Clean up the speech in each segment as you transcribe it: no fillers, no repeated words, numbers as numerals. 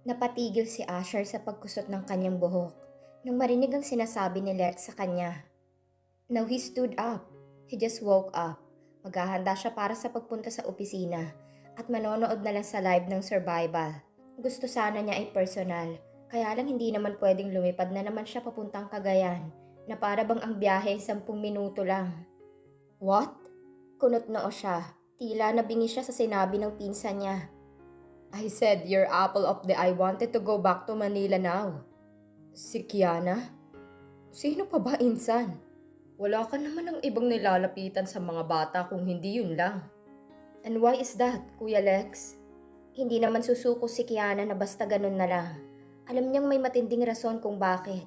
Napatigil si Asher sa pagkusot ng kanyang buhok nang marinig ang sinasabi ni Lex sa kanya. Now he stood up. He just woke up. Maghahanda siya para sa pagpunta sa opisina at manonood na lang sa live ng survival. Gusto sana niya ay personal, kaya lang hindi naman pwedeng lumipad na naman siya papuntang Cagayan na para bang ang biyahe 10 minuto lang. What? Kunot noo siya. Tila nabingi siya sa sinabi ng pinsan niya. I said you're apple of the eye wanted to go back to Manila now. Si Kiana? Sino pa ba insan? Wala ka naman ng ibang nilalapitan sa mga bata kung hindi yun lang. And why is that, Kuya Lex? Hindi naman susuko si Kiana na basta ganun na lang. Alam niyang may matinding rason kung bakit.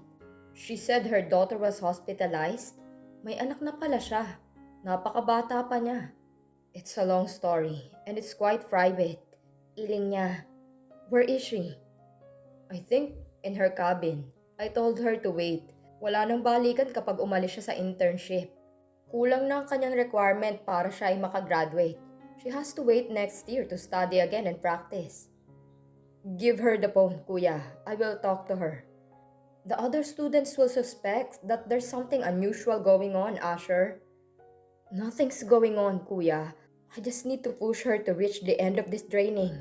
She said her daughter was hospitalized. May anak na pala siya. Napakabata pa niya. It's a long story and it's quite private. Iling niya. Where is she? I think in her cabin. I told her to wait. Wala nang balikan kapag umalis siya sa internship. Kulang na ang kanyang requirement para siya ay makagraduate. She has to wait next year to study again and practice. Give her the phone, Kuya. I will talk to her. The other students will suspect that there's something unusual going on, Asher. Nothing's going on, Kuya. I just need to push her to reach the end of this training.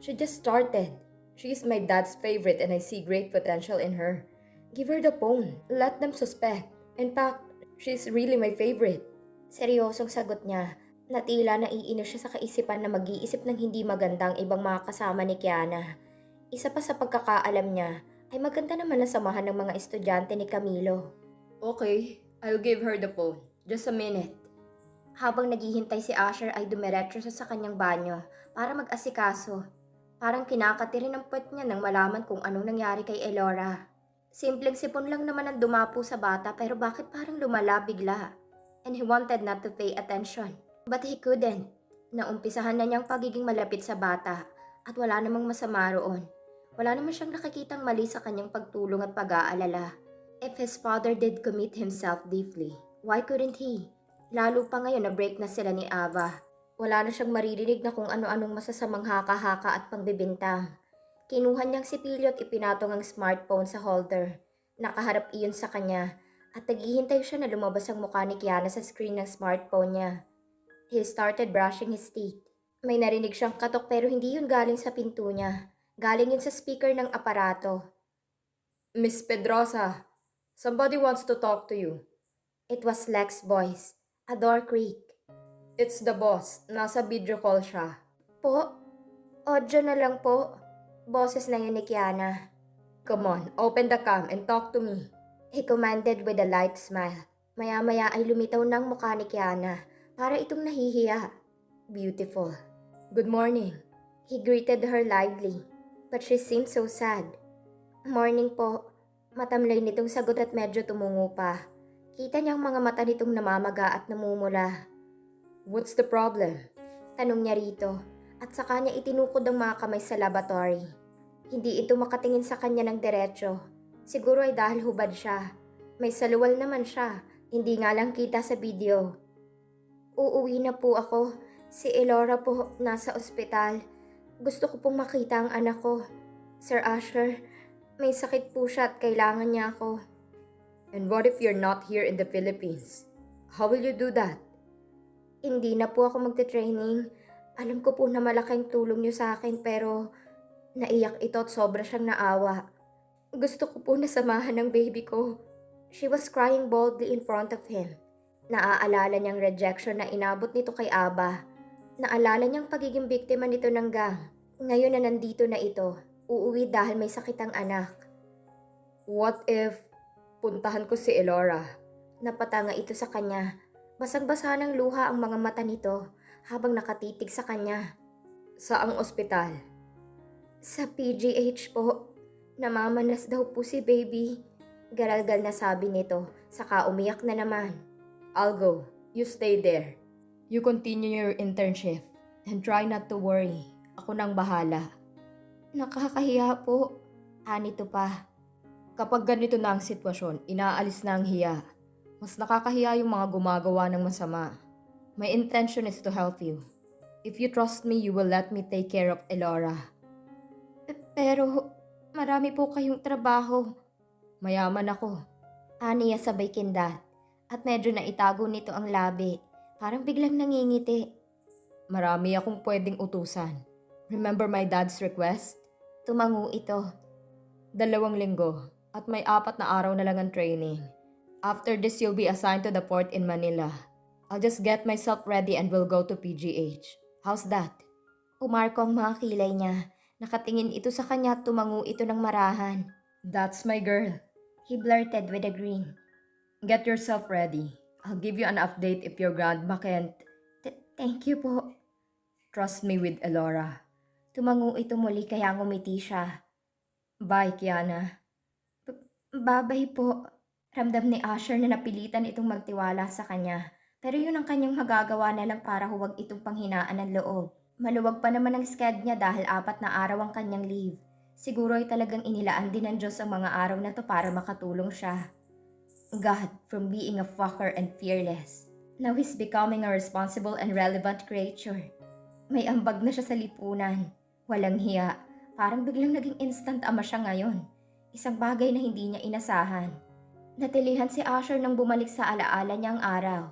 She just started. She is my dad's favorite and I see great potential in her. Give her the phone. Let them suspect. In fact, she's really my favorite. Seryosong sagot niya. Natila naiinis siya sa kaisipan na mag-iisip ng hindi magandang ibang mga kasama ni Kiana. Isa pa sa pagkakaalam niya ay maganda naman na samahan ng mga estudyante ni Camilo. Okay, I'll give her the phone. Just a minute. Habang naghihintay si Asher ay dumiretso siya sa kanyang banyo para mag-asikaso. Parang kinakatirin ang puwet niya nang malaman kung anong nangyari kay Elora. Simpleng sipon lang naman ang dumapo sa bata pero bakit parang lumala bigla? And he wanted not to pay attention. But he couldn't. Naumpisahan na niyang pagiging malapit sa bata at wala namang masama roon. Wala naman siyang nakikitang mali sa kanyang pagtulong at pag-aalala. If his father did commit himself deeply, why couldn't he? Lalo pa ngayon na break na sila ni Ava. Wala na siyang maririnig na kung ano-anong masasamang haka-haka at pangbibintang. Kinuha niyang sipilyo at ipinatong ang smartphone sa holder. Nakaharap iyon sa kanya at naghihintay siya na lumabas ang mukha ni Kiana sa screen ng smartphone niya. He started brushing his teeth. May narinig siyang katok pero hindi yun galing sa pinto niya. Galing yun sa speaker ng aparato. Miss Pedrosa, somebody wants to talk to you. It was Lex's voice. A door creak. It's the boss. Nasa video call siya. Po? Audio na lang po. Boses na yun ni Kiana. Come on, open the cam and talk to me. He commanded with a light smile. Maya-maya ay lumitaw ng mukha ni Kiana. Para itong nahihiya. Beautiful. Good morning. He greeted her lively, but she seemed so sad. Morning po. Matamlay nitong sagot at medyo tumungo pa. Kita niyang mga mata nitong namamaga at namumula. What's the problem? Tanong niya rito, at saka niya itinukod ang mga kamay sa laboratory. Hindi ito makatingin sa kanya ng diretsyo. Siguro ay dahil hubad siya. May saluwal naman siya, hindi nga lang kita sa video. Uuwi na po ako. Si Elora po nasa ospital. Gusto ko pong makita ang anak ko. Sir Asher, may sakit po siya at kailangan niya ako. And what if you're not here in the Philippines? How will you do that? Hindi na po ako magte-training. Alam ko po na malaking tulong niyo sa akin pero naiyak ito at sobra siyang naawa. Gusto ko po na samahan ng baby ko. She was crying boldly in front of him. Naaalala niyang rejection na inabot nito kay Aba. Naalala niyang pagiging biktima nito ng gang. Ngayon na nandito na ito, uuwi dahil may sakit ang anak. What if puntahan ko si Elora? Napatanga ito sa kanya. Basang-basa ng luha ang mga mata nito habang nakatitig sa kanya. Saang ospital? Sa PGH po. Namamanas daw po si baby. Garalgal na sabi nito, saka umiyak na naman. I'll go. You stay there. You continue your internship and try not to worry. Ako nang bahala. Nakakahiya po. Anito pa. Kapag ganito na ang sitwasyon, inaalis na ang hiya. Mas nakakahiya yung mga gumagawa ng masama. My intention is to help you. If you trust me, you will let me take care of Elora. Pero marami po kayong trabaho. Mayaman ako. Aniya sabay kindat. At medyo naitago nito ang labi. Parang biglang nangingiti. Marami akong pwedeng utusan. Remember my dad's request? Tumango ito. 2 linggo at may 4 na araw na lang ang training. After this, you'll be assigned to the port in Manila. I'll just get myself ready and we'll go to PGH. How's that? Umarko ang mga kilay niya. Nakatingin ito sa kanya at tumango ito ng marahan. That's my girl. He blurted with a grin. Get yourself ready. I'll give you an update if your grandma can't. Thank you po. Trust me with Elora. Tumango ito muli kaya ngumiti siya. Bye, Kiana. Babay po. Ramdam ni Asher na napilitan itong magtiwala sa kanya. Pero yun ang kanyang magagawa na lang para huwag itong panghinaan ng loob. Maluwag pa naman ang sked niya dahil 4 na araw ang kanyang leave. Siguro ay talagang inilaan din ng Diyos ang mga araw na to para makatulong siya. God, from being a fucker and fearless, now he's becoming a responsible and relevant creature. May ambag na siya sa lipunan. Walang hiya. Parang biglang naging instant ama siya ngayon. Isang bagay na hindi niya inasahan. Natilihan si Asher nang bumalik sa alaala niya ang araw,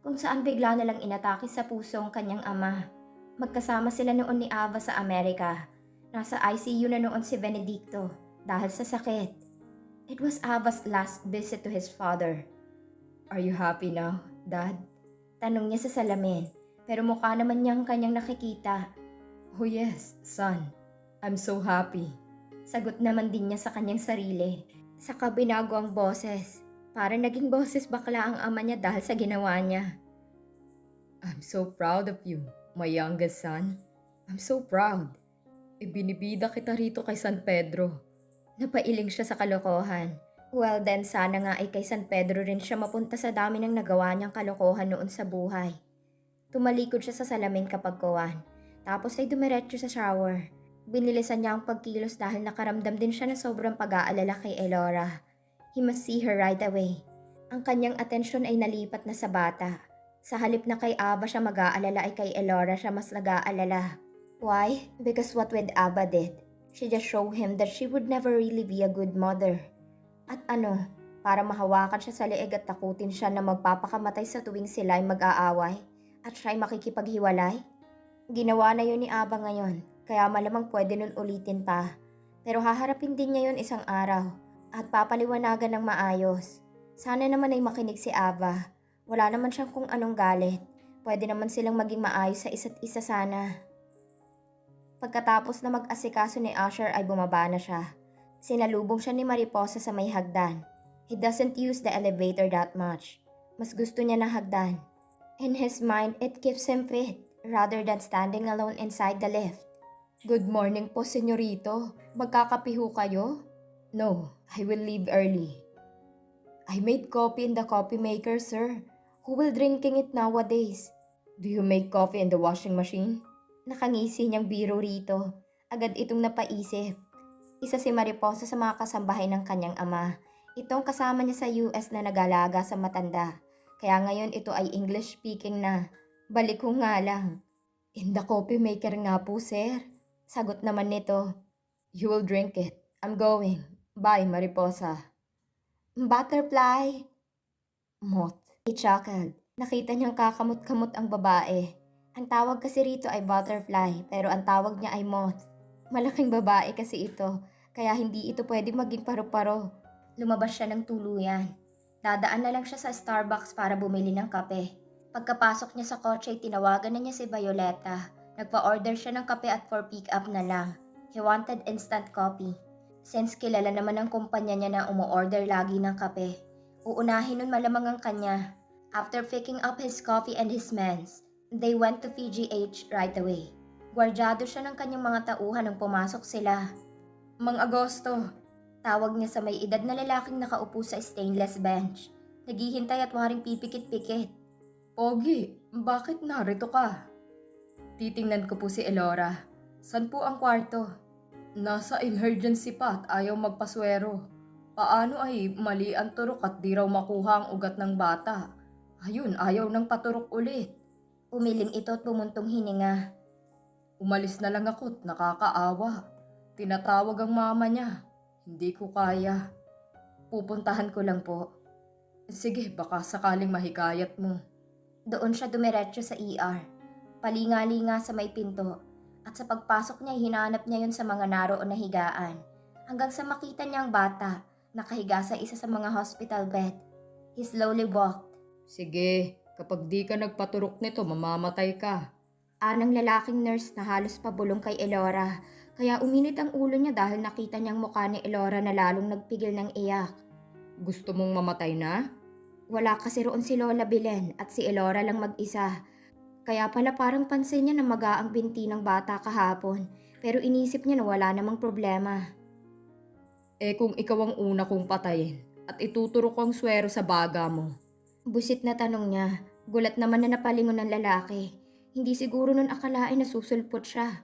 kung saan bigla na lang inatake sa puso ang kanyang ama. Magkasama sila noon ni Ava sa Amerika. Nasa ICU na noon si Benedicto dahil sa sakit. It was Ava's last visit to his father. Are you happy now, Dad? Tanong niya sa salamin, pero mukha naman niyang kanyang nakikita. Oh yes, son. I'm so happy. Sagot naman din niya sa kanyang sarili. Saka binago ang boses. Parang naging boses bakla ang ama niya dahil sa ginawa niya. I'm so proud of you, my youngest son. I'm so proud. Ibinibida kita rito kay San Pedro. Napailing siya sa kalokohan. Well then, sana nga ay kay San Pedro rin siya mapunta sa dami ng nagawa niyang kalokohan noon sa buhay. Tumalikod siya sa salamin kapag kuwan. Tapos ay dumiretso sa shower. Binilisan niya ang pagkilos dahil nakaramdam din siya ng sobrang pag-aalala kay Elora. He must see her right away. Ang kanyang atensyon ay nalipat na sa bata. Sa halip na kay Ava siya mag-aalala ay kay Elora siya mas nag-aalala. Why? Because what with Ava did. She just showed him that she would never really be a good mother. At para mahawakan siya sa leeg at takutin siya na magpapakamatay sa tuwing sila ay mag-aaway at siya ay makikipaghiwalay? Ginawa na yun ni Ava ngayon, kaya malamang pwede nun ulitin pa. Pero haharapin din niya yun isang araw at papaliwanagan ng maayos. Sana naman ay makinig si Ava. Wala naman siyang kung anong galit. Pwede naman silang maging maayos sa isa't isa sana. Pagkatapos na mag-asikaso ni Asher ay bumaba na siya. Sinalubong siya ni Mariposa sa may hagdan. He doesn't use the elevator that much. Mas gusto niya na hagdan. In his mind, it keeps him fit rather than standing alone inside the lift. Good morning po, senyorito. Magkakapiho kayo? No, I will leave early. I made coffee in the coffee maker, sir. Who will drinking it nowadays? Do you make coffee in the washing machine? Nakangisi niyang biro rito. Agad itong napaisip. Isa si Mariposa sa mga kasambahay ng kanyang ama. Itong kasama niya sa US na nag-alaga sa matanda. Kaya ngayon ito ay English speaking na. Balik ko nga lang. In the coffee maker nga po, sir. Sagot naman nito. You will drink it. I'm going. Bye, Mariposa. Butterfly. Moth. He chuckled. Nakita niyang kakamot-kamot ang babae. Ang tawag kasi rito ay butterfly, pero ang tawag niya ay moth. Malaking babae kasi ito, kaya hindi ito pwedeng maging paru-paro. Lumabas siya ng tuluyan. Dadaan na lang siya sa Starbucks para bumili ng kape. Pagkapasok niya sa kotse ay tinawagan na niya si Violeta. Nagpa-order siya ng kape at for pick-up na lang. He wanted instant coffee. Since kilala naman ang kumpanya niya na umu-order lagi ng kape, uunahin nun malamang ang kanya. After picking up his coffee and his mens, they went to PGH right away. Gwardyado siya ng kanyang mga tauhan nang pumasok sila. Mang Agosto, tawag niya sa may edad na lalaking nakaupo sa stainless bench. Naghihintay at waring pipikit-pikit. Pogi, bakit narito ka? Titingnan ko po si Elora. San po ang kwarto? Nasa emergency pa at ayaw magpaswero. Paano ay mali ang turok at di raw makuha ang ugat ng bata? Ayun, ayaw ng paturok ulit. Umiling ito at bumuntong hininga. Umalis na lang ako't nakakaawa. Tinatawag ang mama niya. Hindi ko kaya. Pupuntahan ko lang po. Sige, baka sakaling mahikayat mo. Doon siya dumiretso sa ER. Palinga-linga sa may pinto. At sa pagpasok niya, hinanap niya yun sa mga naroon na higaan. Hanggang sa makita niya ang bata, nakahiga sa isa sa mga hospital bed. He slowly walked. Sige, kapag di ka nagpaturok nito, mamamatay ka. Anang lalaking nurse na halos pabulong kay Elora, kaya uminit ang ulo niya dahil nakita niyang mukha ni Elora na lalong nagpigil ng iyak. Gusto mong mamatay na? Wala kasi roon si Lola Belen at si Elora lang mag-isa. Kaya pala parang pansin niya na magaang binti ng bata kahapon, pero inisip niya na wala namang problema. Kung ikaw ang una kong patayin at ituturo ko ang swero sa baga mo? Busit na tanong niya, gulat naman na napalingon ng lalaki. Hindi siguro nun akalain na susulpot siya.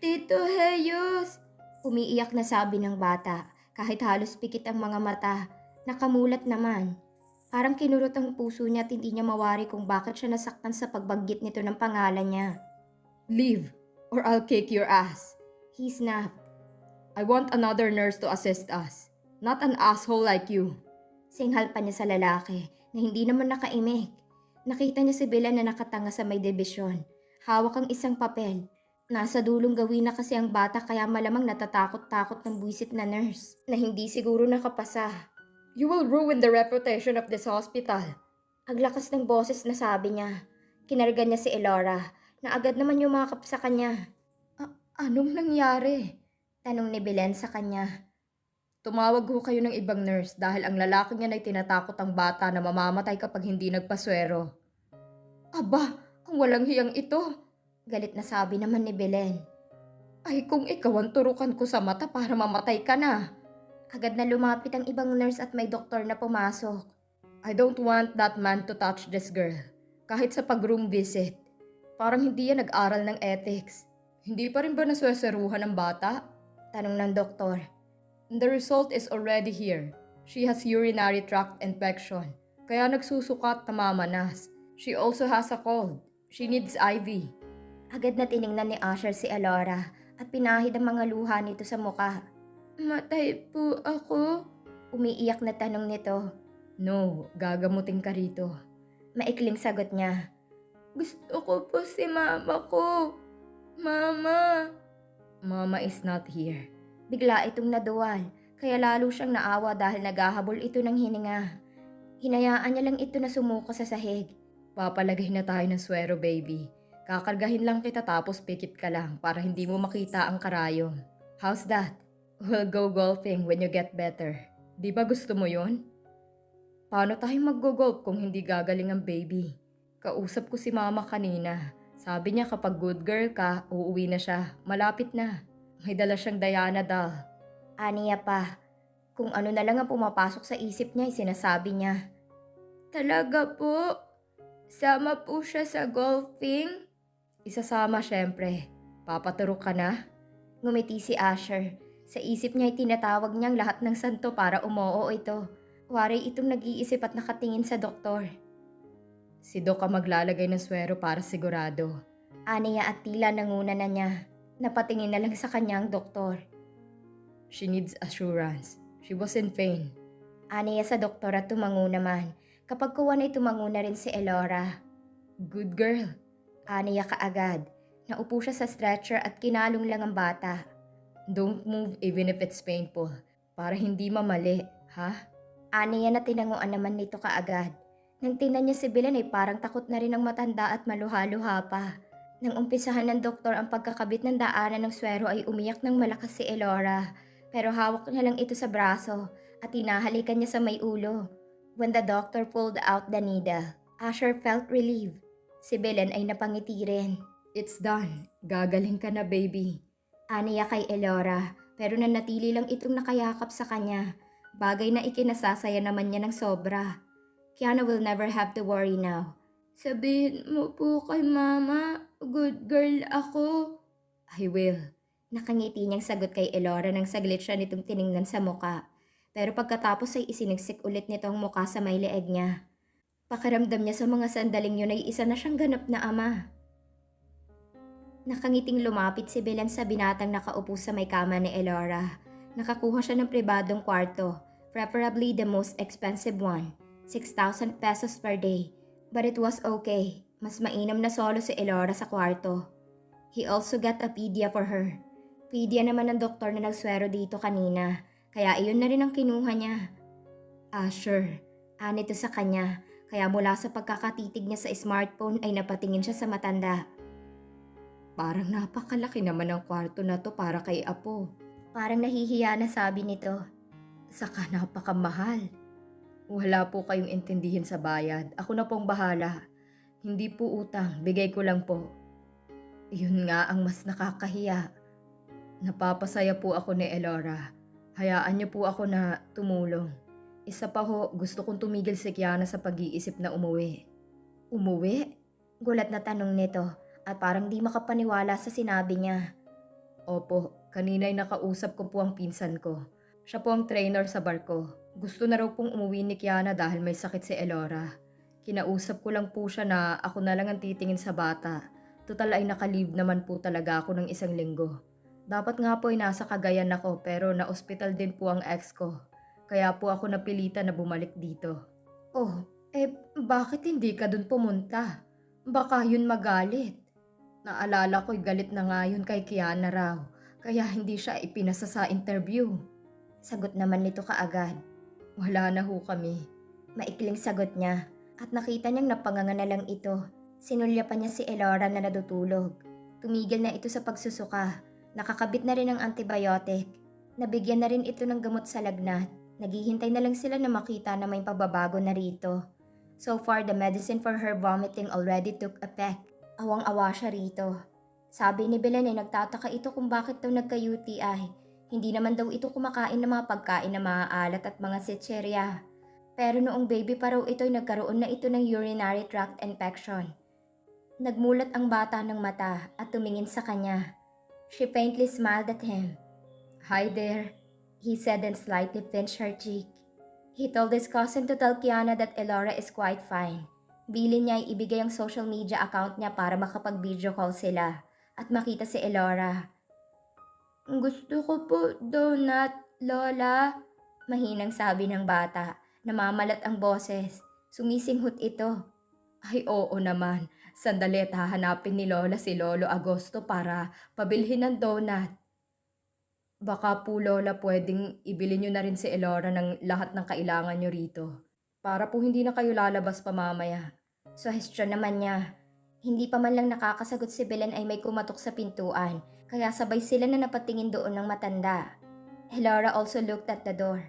Tito Jesus! Umiiyak na sabi ng bata, kahit halos pikit ang mga mata. Nakamulat naman. Parang kinurot ang puso niya at hindi niya mawari kung bakit siya nasaktan sa pagbanggit nito ng pangalan niya. Leave, or I'll kick your ass. He snapped. I want another nurse to assist us, not an asshole like you. Singhal pa niya sa lalaki na hindi naman nakaimik. Nakita niya si Belen na nakatanga sa may dibisyon. Hawak ang isang papel. Nasa dulong gawin na kasi ang bata kaya malamang natatakot-takot ng buwisit na nurse na hindi siguro nakapasa. You will ruin the reputation of this hospital. Ang lakas ng boses na sabi niya. Kinarga niya si Elora na agad naman yumakap sa kanya. Anong nangyari? Tanong ni Belen sa kanya. Tumawag ho kayo ng ibang nurse dahil ang lalaki niya ay tinatakot ang bata na mamamatay kapag hindi nagpaswero. Aba, ang walang hiyang ito. Galit na sabi naman ni Belen. Ay kung ikaw ang turukan ko sa mata para mamatay ka na. Agad na lumapit ang ibang nurse at may doktor na pumasok. I don't want that man to touch this girl. Kahit sa pag-room visit. Parang hindi yan nag-aral ng ethics. Hindi pa rin ba nasweseruhan ng bata? Tanong ng doktor. The result is already here. She has urinary tract infection. Kaya nagsusukat na mamanas. She also has a cold. She needs IV. Agad na tiningnan ni Asher si Elora at pinahid ang mga luha nito sa muka. Matay po ako? Umiiyak na tanong nito. No, gagamutin ka rito. Maikling sagot niya. Gusto ko po si mama ko. Mama. Mama is not here. Bigla itong naduwal, kaya lalo siyang naawa dahil naghahabol ito ng hininga. Hinayaan niya lang ito na sumuko sa sahig. Papalagay na tayo ng swero, baby. Kakargahin lang kita tapos pikit ka lang para hindi mo makita ang karayom. How's that? We'll go golfing when you get better. Di ba gusto mo yon? Paano tayo mag-golf kung hindi gagaling ang baby? Kausap ko si mama kanina. Sabi niya kapag good girl ka, uuwi na siya. Malapit na. May dala siyang Diana doll. Aniya pa. Kung ano na lang ang pumapasok sa isip niya ay sinasabi niya. Talaga po? Sama po siya sa golfing? Isasama syempre. Papaturok ka na? Ngumiti si Asher. Sa isip niya ay tinatawag niyang lahat ng santo para umoo ito. Wari itong nag-iisip at nakatingin sa doktor. Si Doc ang maglalagay ng swero para sigurado. Aniya at tila nanguna na niya. Napatingin na lang sa kanya ang doktor. She needs assurance. She was in pain. Aniya sa doktor at tumango naman. Kapag kuwan ay tumango na rin si Elora. Good girl. Aniya kaagad. Naupo siya sa stretcher at kinalong lang ang bata. Don't move even if it's painful. Para hindi mamali, ha? Aniya na tinanguan naman nito kaagad. Nang tingnan niya si Belen ay parang takot na rin ang matanda at maluha-luha pa. Nang umpisahan ng doktor ang pagkakabit ng daanan ng swero ay umiyak ng malakas si Elora. Pero hawak niya lang ito sa braso at hinahalikan niya sa may ulo. When the doctor pulled out the needle, Asher felt relieved. Si Belen ay napangiti rin. It's done. Gagaling ka na, baby. Aniya kay Elora pero nanatili lang itong nakayakap sa kanya. Bagay na ikinasasaya naman niya ng sobra. Kiana will never have to worry now. Sabihin mo po kay mama, good girl ako. I will. Nakangiti niyang sagot kay Elora nang saglit siya nitong tiningnan sa muka. Pero pagkatapos ay isinigsik ulit nito ang muka sa may leeg niya. Pakiramdam niya sa mga sandaling yun ay isa na siyang ganap na ama. Nakangiting lumapit si Belen sa binatang nakaupo sa may kama ni Elora. Nakakuha siya ng pribadong kwarto, preferably the most expensive one, 6,000 pesos per day. But it was okay. Mas mainam na solo si Elora sa kwarto. He also got a pedia for her. Pedia naman ng doktor na nagswero dito kanina, kaya iyon na rin ang kinuha niya. Sure. Anito sa kanya, kaya mula sa pagkakatitig niya sa smartphone ay napatingin siya sa matanda. Parang napakalaki naman ang kwarto na to para kay Apo. Parang nahihiya na sabi nito. Saka napakamahal. Wala po kayong intindihin sa bayad. Ako na pong bahala. Hindi po utang, bigay ko lang po. Yun nga ang mas nakakahiya. Napapasaya po ako ni Elora. Hayaan niyo po ako na tumulong. Isa pa ho, gusto kong tumigil si Kiana sa pag-iisip na umuwi. Umuwi? Gulat na tanong nito at parang di makapaniwala sa sinabi niya. Opo, kanina'y nakausap ko po ang pinsan ko. Siya po ang trainer sa barko. Gusto na raw pong umuwi ni Kiana dahil may sakit si Elora. Kinausap ko lang po siya na ako na lang ang titingin sa bata. Total ay naka-leave naman po talaga ako ng 1 linggo. Dapat nga po ay nasa Cagayan ako pero na-hospital din po ang ex ko. Kaya po ako napilitan na bumalik dito. Oh, bakit hindi ka dun pumunta? Baka yun magalit. Naalala ko'y galit na nga yun kay Kiana raw, kaya hindi siya ipinasa sa interview. Sagot naman nito kaagad. Wala na ho kami. Maikling sagot niya at nakita niyang napanganga na lang ito. Sinulya pa niya si Elora na nadutulog. Tumigil na ito sa pagsusuka. Nakakabit na rin ang antibiotic. Nabigyan na rin ito ng gamot sa lagnat. Naghihintay na lang sila na makita na may pagbabago na rito. So far, the medicine for her vomiting already took effect. Awang-awa siya rito. Sabi ni Belen ay nagtataka ito kung bakit daw nagka-UTI. Hindi naman daw ito kumakain ng mga pagkain na maaalat at mga sitserya. Pero noong baby pa raw ito ay nagkaroon na ito ng urinary tract infection. Nagmulat ang bata ng mata at tumingin sa kanya. She faintly smiled at him. Hi there, he said and slightly pinched her cheek. He told his cousin to tell Kiana that Elora is quite fine. Bilin niya ay ibigay ang social media account niya para makapag-video call sila at makita si Elora. Gusto ko po donut, Lola. Mahinang sabi ng bata. Namamalat ang boses. Sumisinghot ito. Ay oo naman. Sandali at hahanapin ni Lola si Lolo Agosto para pabilhin ng donut. Baka po Lola pwedeng ibili nyo na rin si Elora ng lahat ng kailangan nyo rito. Para po hindi na kayo lalabas pa mamaya. Suhestyon naman niya. Hindi pa man lang nakakasagot si Belen ay may kumatok sa pintuan, kaya sabay sila na napatingin doon ng matanda. Elora also looked at the door.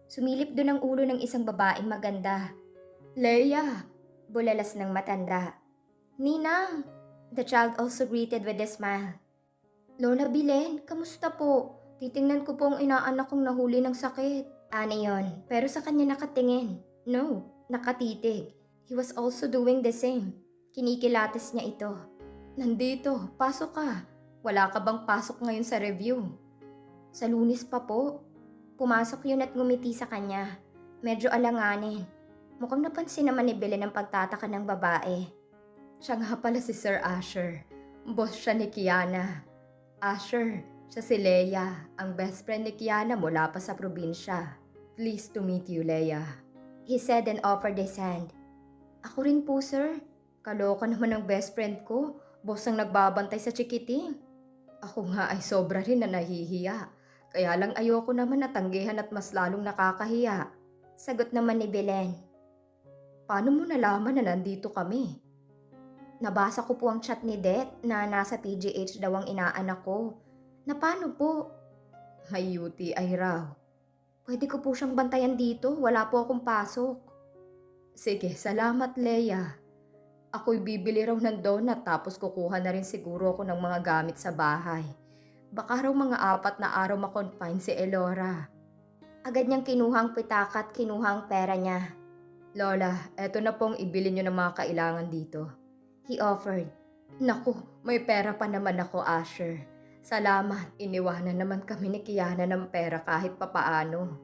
Sumilip doon ang ulo ng isang babaeng maganda. Leia! Bulalas ng matanda. Ninang! The child also greeted with a smile. Lola Belen, kamusta po? Titingnan ko po ang inaanak kong nahuli ng sakit. Ani yon, pero sa kanya nakatingin. No, nakatitig. He was also doing the same. Kinikilates niya ito. Nandito, pasok ka. Wala ka bang pasok ngayon sa review? Sa Lunes pa po. Pumasok yun at ngumiti sa kanya. Medyo alanganin. Mukhang napansin naman ni Belen ang pagtataka ng babae. Siya nga pala si Sir Asher. Boss siya ni Kiana. Asher, siya si Leia, ang best friend ni Kiana mula pa sa probinsya. Pleased to meet you, Leia. He said and offered his hand. Ako rin po, sir. Kaloka naman ang best friend ko. Boss ang nagbabantay sa chikiting. Ako nga ay sobra rin na nahihiya. Kaya lang ayoko naman natanggihan at mas lalong nakakahiya. Sagot naman ni Belen. Paano mo nalaman na nandito kami? Nabasa ko po ang chat ni Det na nasa PGH daw ang inaanak ko. Na paano po? May UTI raw. Pwede ko po siyang bantayan dito. Wala po akong pasok. Sige, salamat Leia. Ako'y bibili raw ng donut tapos kukuha na rin siguro ako ng mga gamit sa bahay. Baka raw mga 4 na araw makonfine si Elora. Agad niyang kinuhang pitaka at kinuhang pera niya. Lola, eto na pong ibili niyo ng mga kailangan dito. He offered. Naku, may pera pa naman ako, Asher. Salamat, iniwanan naman kami ni Kiana ng pera kahit papaano.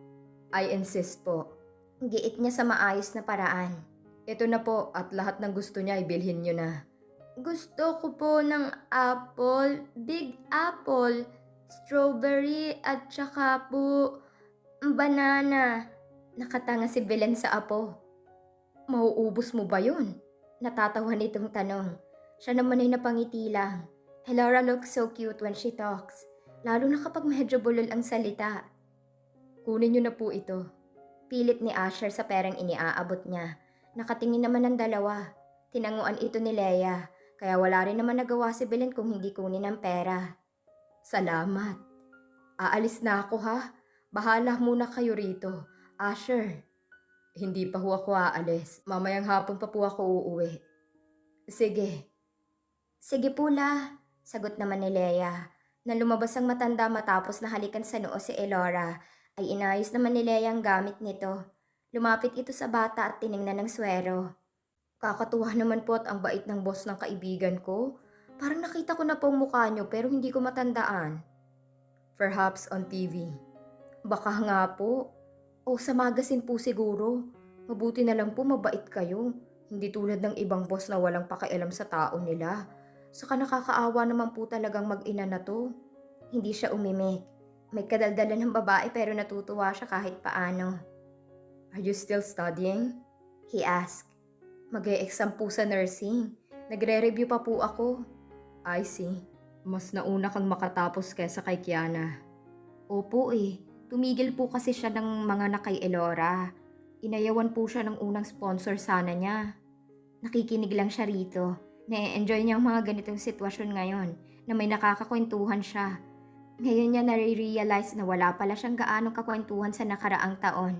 I insist po. Giit niya sa maayos na paraan. Ito na po at lahat ng gusto niya ibilhin niyo na. Gusto ko po ng apple, big apple, strawberry at saka po banana. Nakatanga si Belen sa apo. Mauubos mo ba yun? Natatawa nitong tanong. Siya naman ay napangiti lang. Elora looks so cute when she talks, lalo na kapag medyo bulol ang salita. Kunin niyo na po ito. Pilit ni Asher sa perang iniaabot niya. Nakatingin naman ang dalawa. Tinanguan ito ni Leia, kaya wala rin naman nagawa si Belen kung hindi kunin ang pera. Salamat. Aalis na ako ha. Bahala muna kayo rito. Asher. Hindi pa ho ako aalis. Mamayang hapon pa po ako uuwi. Sige. Sige po la. Sagot naman ni Leia. Na lumabas ang matanda matapos na halikan sa noo si Elora, ay inayos naman ni Leia ang gamit nito. Lumapit ito sa bata at tiningnan ng swero. Kakatuwa naman po at ang bait ng boss ng kaibigan ko. Parang nakita ko na po ang mukha niyo pero hindi ko matandaan. Perhaps on TV. Baka nga po. O sa magazine po siguro. Mabuti na lang po mabait kayo. Hindi tulad ng ibang boss na walang pakialam sa tao nila. Saka nakakaawa naman po talagang mag-ina na to. Hindi siya umimik. May kadaldalan ng babae pero natutuwa siya kahit paano. Are you still studying? He asked. Mag-e-exam po sa nursing. Nagre-review pa po ako. I see. Mas nauna kang makatapos kesa kay Kiana. Opo eh. Tumigil po kasi siya ng mga na kay Elora. Inayawan po siya ng unang sponsor sana niya. Nakikinig lang siya rito. Na-enjoy niya ang mga ganitong sitwasyon ngayon na may nakakakwentuhan siya. Ngayon niya nare-realize na wala pala siyang gaanong kakwentuhan sa nakaraang taon.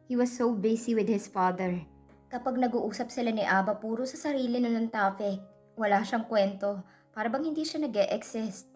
He was so busy with his father. Kapag nag-uusap sila ni Aba, puro sa sarili na ng topic. Wala siyang kwento. Para bang hindi siya nag-e-exist.